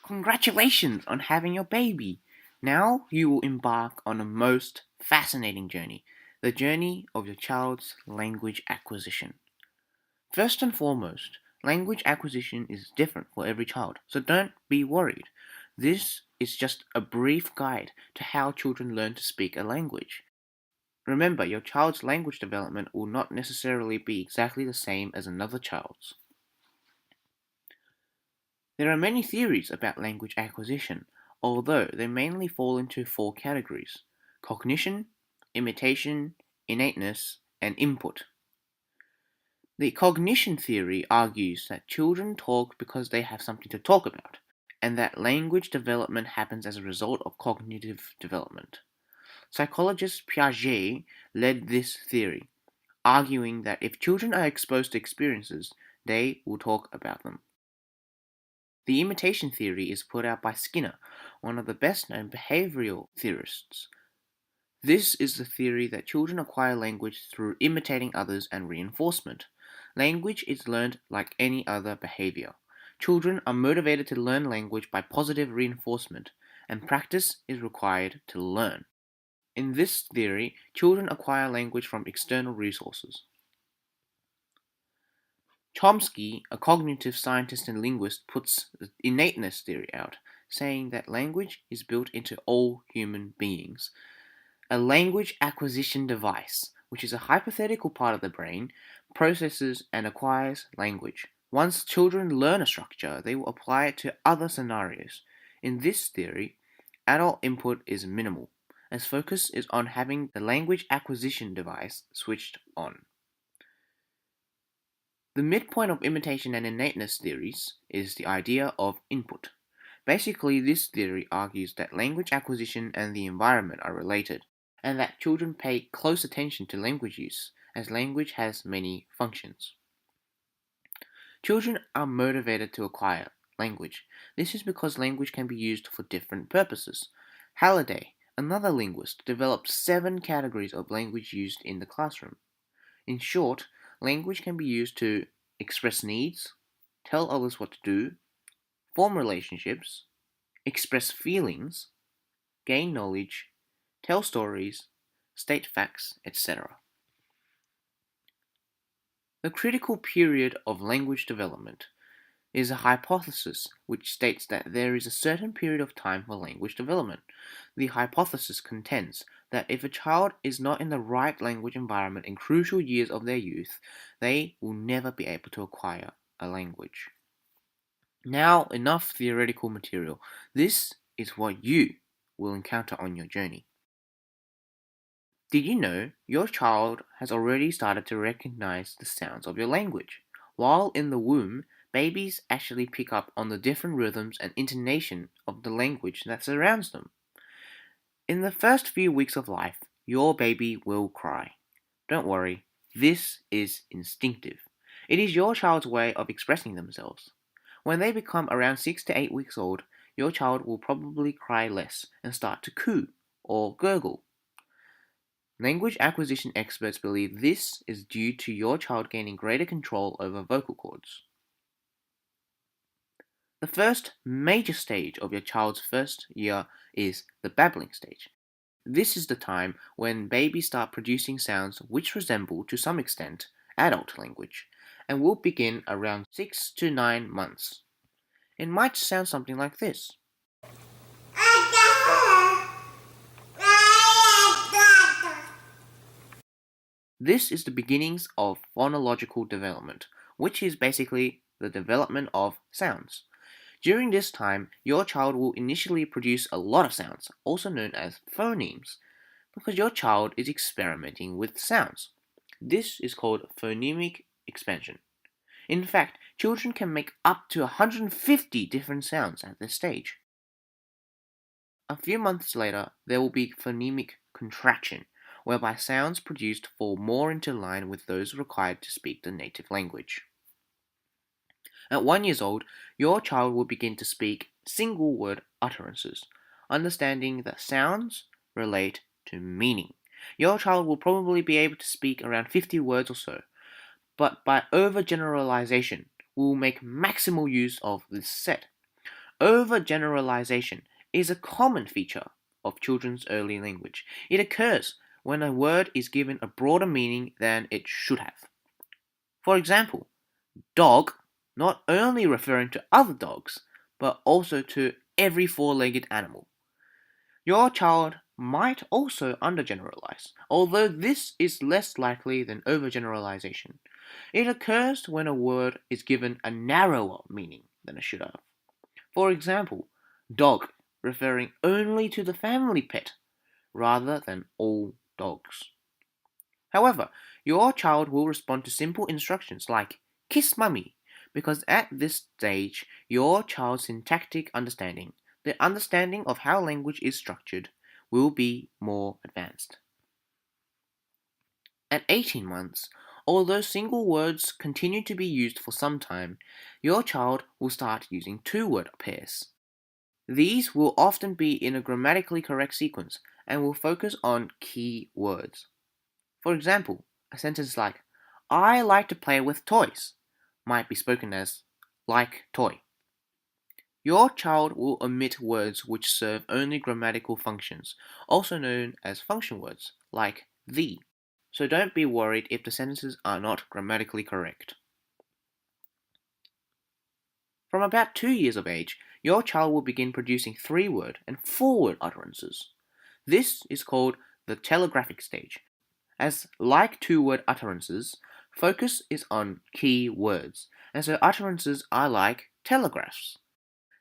Congratulations on having your baby! Now you will embark on a most fascinating journey, the journey of your child's language acquisition. First and foremost, language acquisition is different for every child, so don't be worried. This is just a brief guide to how children learn to speak a language. Remember, your child's language development will not necessarily be exactly the same as another child's. There are many theories about language acquisition, although they mainly fall into four categories: cognition, imitation, innateness, and input. The cognition theory argues that children talk because they have something to talk about, and that language development happens as a result of cognitive development. Psychologist Piaget led this theory, arguing that if children are exposed to experiences, they will talk about them. The imitation theory is put out by Skinner, one of the best-known behavioral theorists. This is the theory that children acquire language through imitating others and reinforcement. Language is learned like any other behavior. Children are motivated to learn language by positive reinforcement, and practice is required to learn. In this theory, children acquire language from external resources. Chomsky, a cognitive scientist and linguist, puts the innateness theory out, saying that language is built into all human beings. A language acquisition device, which is a hypothetical part of the brain, processes and acquires language. Once children learn a structure, they will apply it to other scenarios. In this theory, adult input is minimal, as focus is on having the language acquisition device switched on. The midpoint of imitation and innateness theories is the idea of input. Basically, this theory argues that language acquisition and the environment are related, and that children pay close attention to language use, as language has many functions. Children are motivated to acquire language. This is because language can be used for different purposes. Halliday, another linguist, developed 7 categories of language used in the classroom. In short, language can be used to express needs, tell others what to do, form relationships, express feelings, gain knowledge, tell stories, state facts, etc. The critical period of language development is a hypothesis which states that there is a certain period of time for language development. The hypothesis contends that if a child is not in the right language environment in crucial years of their youth, they will never be able to acquire a language. Now, enough theoretical material. This is what you will encounter on your journey. Did you know your child has already started to recognize the sounds of your language? While in the womb, babies actually pick up on the different rhythms and intonation of the language that surrounds them. In the first few weeks of life, your baby will cry. Don't worry, this is instinctive. It is your child's way of expressing themselves. When they become around 6 to 8 weeks old, your child will probably cry less and start to coo or gurgle. Language acquisition experts believe this is due to your child gaining greater control over vocal cords. The first major stage of your child's first year is the babbling stage. This is the time when babies start producing sounds which resemble, to some extent, adult language, and will begin around 6 to 9 months. It might sound something like this. This is the beginnings of phonological development, which is basically the development of sounds. During this time, your child will initially produce a lot of sounds, also known as phonemes, because your child is experimenting with sounds. This is called phonemic expansion. In fact, children can make up to 150 different sounds at this stage. A few months later, there will be phonemic contraction, whereby sounds produced fall more into line with those required to speak the native language. At 1 year old, your child will begin to speak single-word utterances, understanding that sounds relate to meaning. Your child will probably be able to speak around 50 words or so, but by overgeneralization, we will make maximal use of this set. Overgeneralization is a common feature of children's early language. It occurs when a word is given a broader meaning than it should have. For example, dog not only referring to other dogs, but also to every four-legged animal. Your child might also undergeneralize, although this is less likely than overgeneralization. It occurs when a word is given a narrower meaning than it should have. For example, dog referring only to the family pet rather than all dogs. However, your child will respond to simple instructions like kiss mummy because at this stage, your child's syntactic understanding, the understanding of how language is structured, will be more advanced. At 18 months, although single words continue to be used for some time, your child will start using two-word pairs. These will often be in a grammatically correct sequence and will focus on key words. For example, a sentence like, I like to play with toys, might be spoken as, like toy. Your child will omit words which serve only grammatical functions, also known as function words, like the. So don't be worried if the sentences are not grammatically correct. From about 2 years of age, your child will begin producing three-word and four-word utterances. This is called the telegraphic stage. As like two-word utterances, focus is on key words, and so utterances are like telegraphs.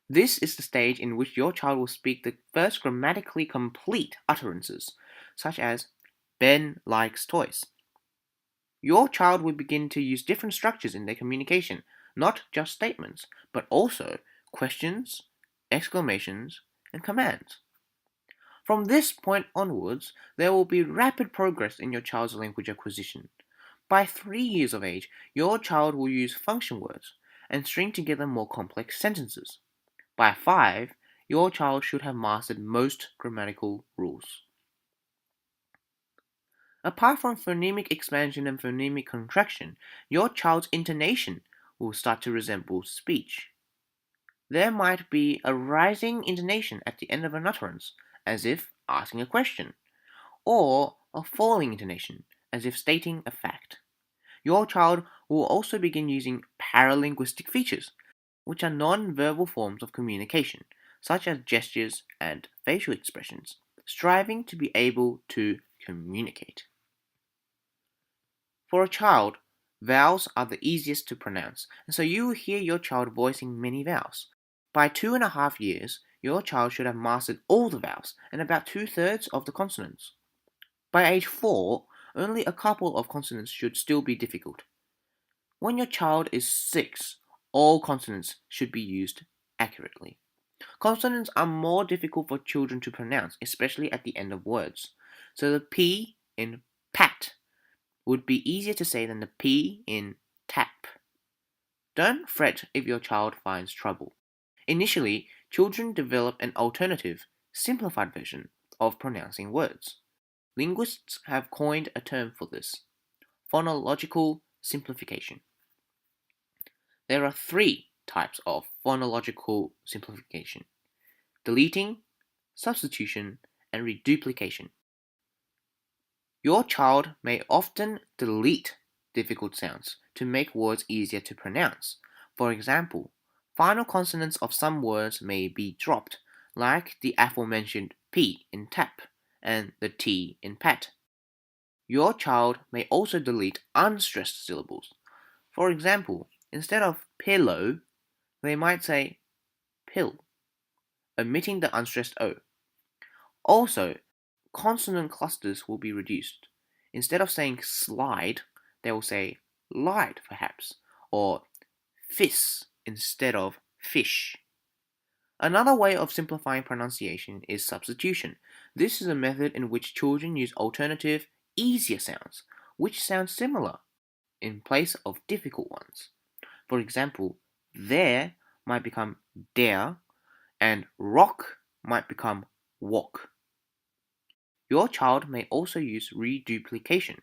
This is the stage in which your child will speak the first grammatically complete utterances, such as Ben likes toys. Your child will begin to use different structures in their communication, not just statements, but also questions, exclamations, and commands. From this point onwards, there will be rapid progress in your child's language acquisition. By 3 years of age, your child will use function words and string together more complex sentences. By 5, your child should have mastered most grammatical rules. Apart from phonemic expansion and phonemic contraction, your child's intonation will start to resemble speech. There might be a rising intonation at the end of an utterance, as if asking a question, or a falling intonation, as if stating a fact. Your child will also begin using paralinguistic features, which are non-verbal forms of communication, such as gestures and facial expressions, striving to be able to communicate. For a child, vowels are the easiest to pronounce, and so you will hear your child voicing many vowels. By 2.5 years, your child should have mastered all the vowels and about 2/3 of the consonants. By age 4, only a couple of consonants should still be difficult. When your child is 6, all consonants should be used accurately. Consonants are more difficult for children to pronounce, especially at the end of words. So the P in pat would be easier to say than the P in tap. Don't fret if your child finds trouble. Initially, children develop an alternative, simplified version of pronouncing words. Linguists have coined a term for this: phonological simplification. There are 3 types of phonological simplification: deleting, substitution, and reduplication. Your child may often delete difficult sounds to make words easier to pronounce. For example, final consonants of some words may be dropped, like the aforementioned P in tap and the T in pat. Your child may also delete unstressed syllables. For example, instead of pillow, they might say pill, omitting the unstressed O. Also, consonant clusters will be reduced. Instead of saying slide, they will say light perhaps, or fis instead of fish. Another way of simplifying pronunciation is substitution. This is a method in which children use alternative, easier sounds, which sound similar, in place of difficult ones. For example, there might become der, and rock might become walk. Your child may also use reduplication,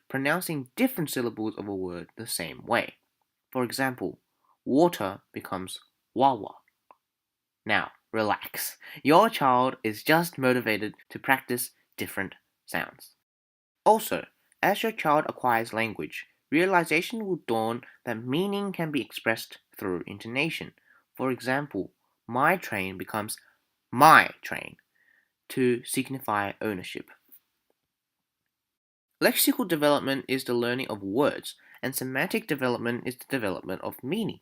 pronouncing different syllables of a word the same way. For example, water becomes wawa. Now, relax. Your child is just motivated to practice different sounds. Also, as your child acquires language, realization will dawn that meaning can be expressed through intonation. For example, my train becomes my train to signify ownership. Lexical development is the learning of words, and semantic development is the development of meaning.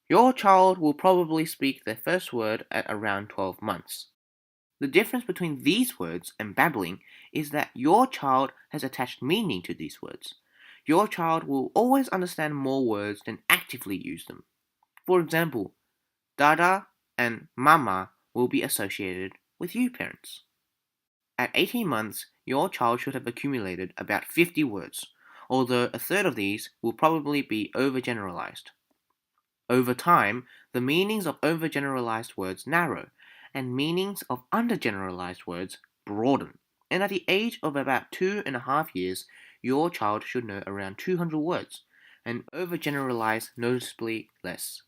Your child will probably speak their first word at around 12 months. The difference between these words and babbling is that your child has attached meaning to these words. Your child will always understand more words than actively use them. For example, dada and mama will be associated with you parents. At 18 months, your child should have accumulated about 50 words, although a third of these will probably be overgeneralized. Over time, the meanings of overgeneralized words narrow, and meanings of undergeneralized words broaden. And at the age of about 2.5 years, your child should know around 200 words, and overgeneralize noticeably less.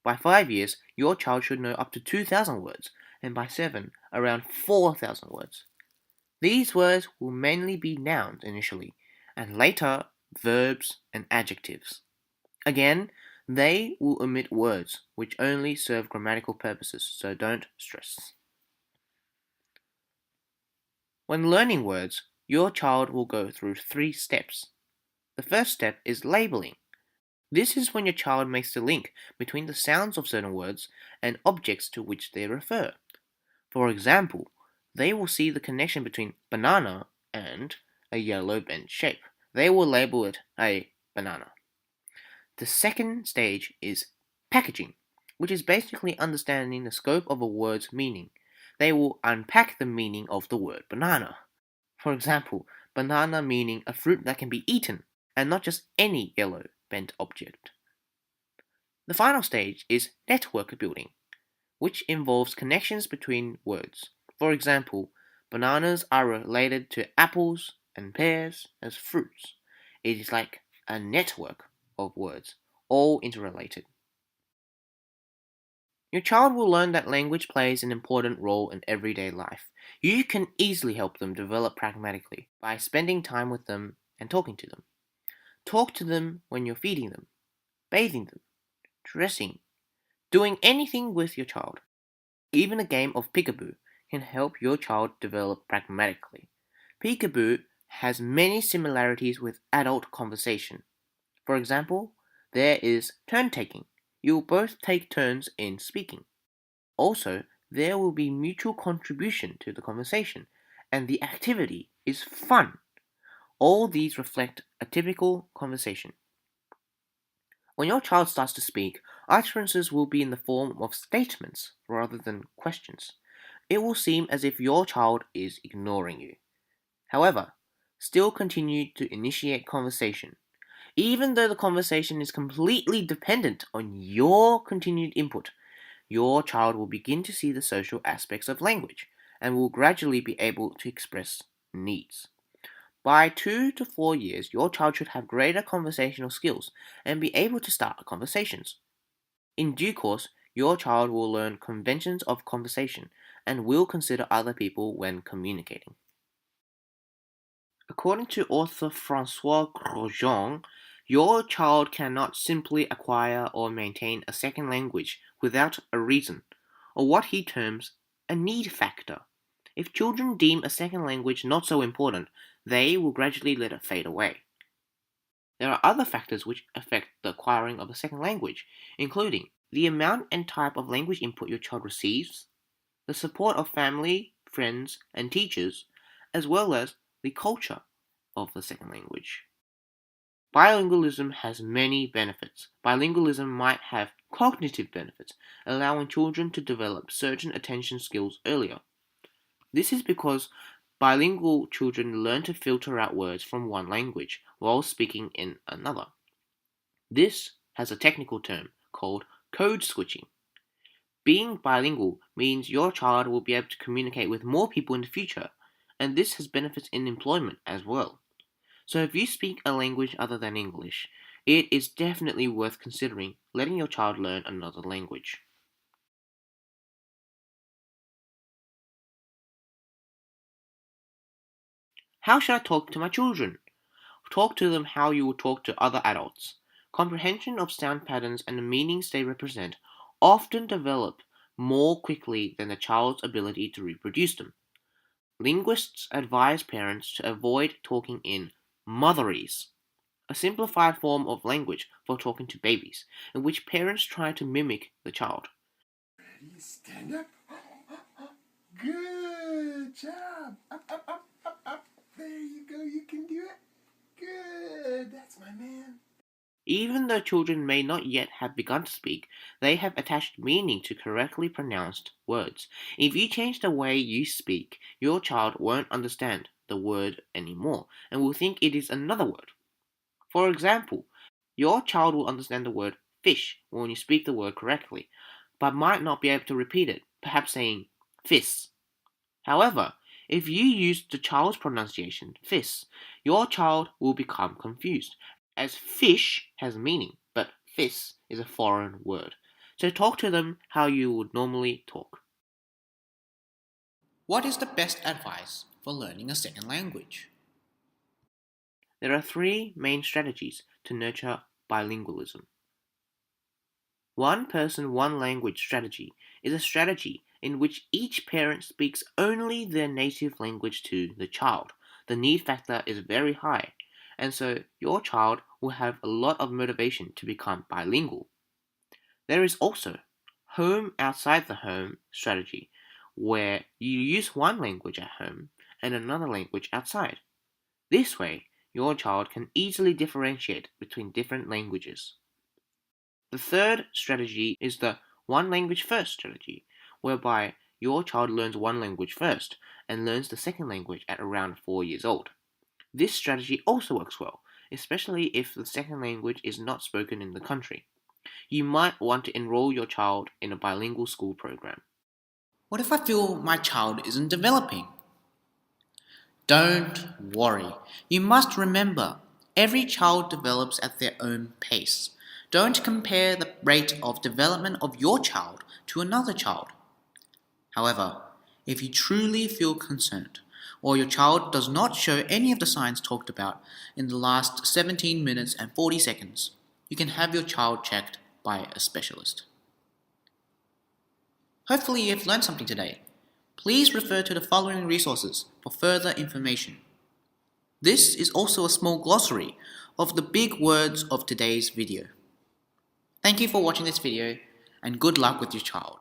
By 5 years, your child should know up to 2,000 words, and by 7, around 4,000 words. These words will mainly be nouns initially, and later verbs and adjectives. Again, they will omit words which only serve grammatical purposes, so don't stress. When learning words, your child will go through 3 steps. The first step is labeling. This is when your child makes the link between the sounds of certain words and objects to which they refer. For example, they will see the connection between banana and a yellow bent shape. They will label it a banana. The second stage is packaging, which is basically understanding the scope of a word's meaning. They will unpack the meaning of the word banana. For example, banana meaning a fruit that can be eaten, and not just any yellow bent object. The final stage is network building, which involves connections between words. For example, bananas are related to apples and pears as fruits. It is like a network of words, all interrelated. Your child will learn that language plays an important role in everyday life. You can easily help them develop pragmatically by spending time with them and talking to them. Talk to them when you're feeding them, bathing them, dressing, doing anything with your child. Even a game of peekaboo can help your child develop pragmatically. Peekaboo has many similarities with adult conversation. For example, there is turn taking. You will both take turns in speaking. Also, there will be mutual contribution to the conversation, and the activity is fun. All these reflect a typical conversation. When your child starts to speak, utterances will be in the form of statements rather than questions. It will seem as if your child is ignoring you. However, still continue to initiate conversation. Even though the conversation is completely dependent on your continued input, your child will begin to see the social aspects of language and will gradually be able to express needs. By 2 to 4 years, your child should have greater conversational skills and be able to start conversations. In due course, your child will learn conventions of conversation and will consider other people when communicating. According to author Francois Grosjean, your child cannot simply acquire or maintain a second language without a reason, or what he terms a need factor. If children deem a second language not so important, they will gradually let it fade away. There are other factors which affect the acquiring of a second language, including the amount and type of language input your child receives, the support of family, friends, and teachers, as well as the culture of the second language. Bilingualism has many benefits. Bilingualism might have cognitive benefits, allowing children to develop certain attention skills earlier. This is because bilingual children learn to filter out words from one language while speaking in another. This has a technical term called code switching. Being bilingual means your child will be able to communicate with more people in the future, and this has benefits in employment as well. So if you speak a language other than English, it is definitely worth considering letting your child learn another language. How should I talk to my children? Talk to them how you would talk to other adults. Comprehension of sound patterns and the meanings they represent often develop more quickly than the child's ability to reproduce them. Linguists advise parents to avoid talking in motherese, a simplified form of language for talking to babies, in which parents try to mimic the child. Ready, stand up. Good job. Up. There you go. You can do it. Good. That's my man. Even though children may not yet have begun to speak, they have attached meaning to correctly pronounced words. If you change the way you speak, your child won't understand the word anymore and will think it is another word. For example, your child will understand the word fish when you speak the word correctly, but might not be able to repeat it, perhaps saying fis. However, if you use the child's pronunciation, fis, your child will become confused, as fish has meaning, but fis is a foreign word. So talk to them how you would normally talk. What is the best advice for learning a second language? There are three main strategies to nurture bilingualism. One person, one language strategy is a strategy in which each parent speaks only their native language to the child. The need factor is very high, and so your child will have a lot of motivation to become bilingual. There is also home outside the home strategy, where you use one language at home and another language outside. This way, your child can easily differentiate between different languages. The third strategy is the one language first strategy, whereby your child learns one language first and learns the second language at around 4 years old. This strategy also works well, especially if the second language is not spoken in the country. You might want to enroll your child in a bilingual school program. What if I feel my child isn't developing? Don't worry. You must remember, every child develops at their own pace. Don't compare the rate of development of your child to another child. However, if you truly feel concerned, or your child does not show any of the signs talked about in the last 17 minutes and 40 seconds, you can have your child checked by a specialist. Hopefully you've learned something today. Please refer to the following resources for further information. This is also a small glossary of the big words of today's video. Thank you for watching this video, and good luck with your child.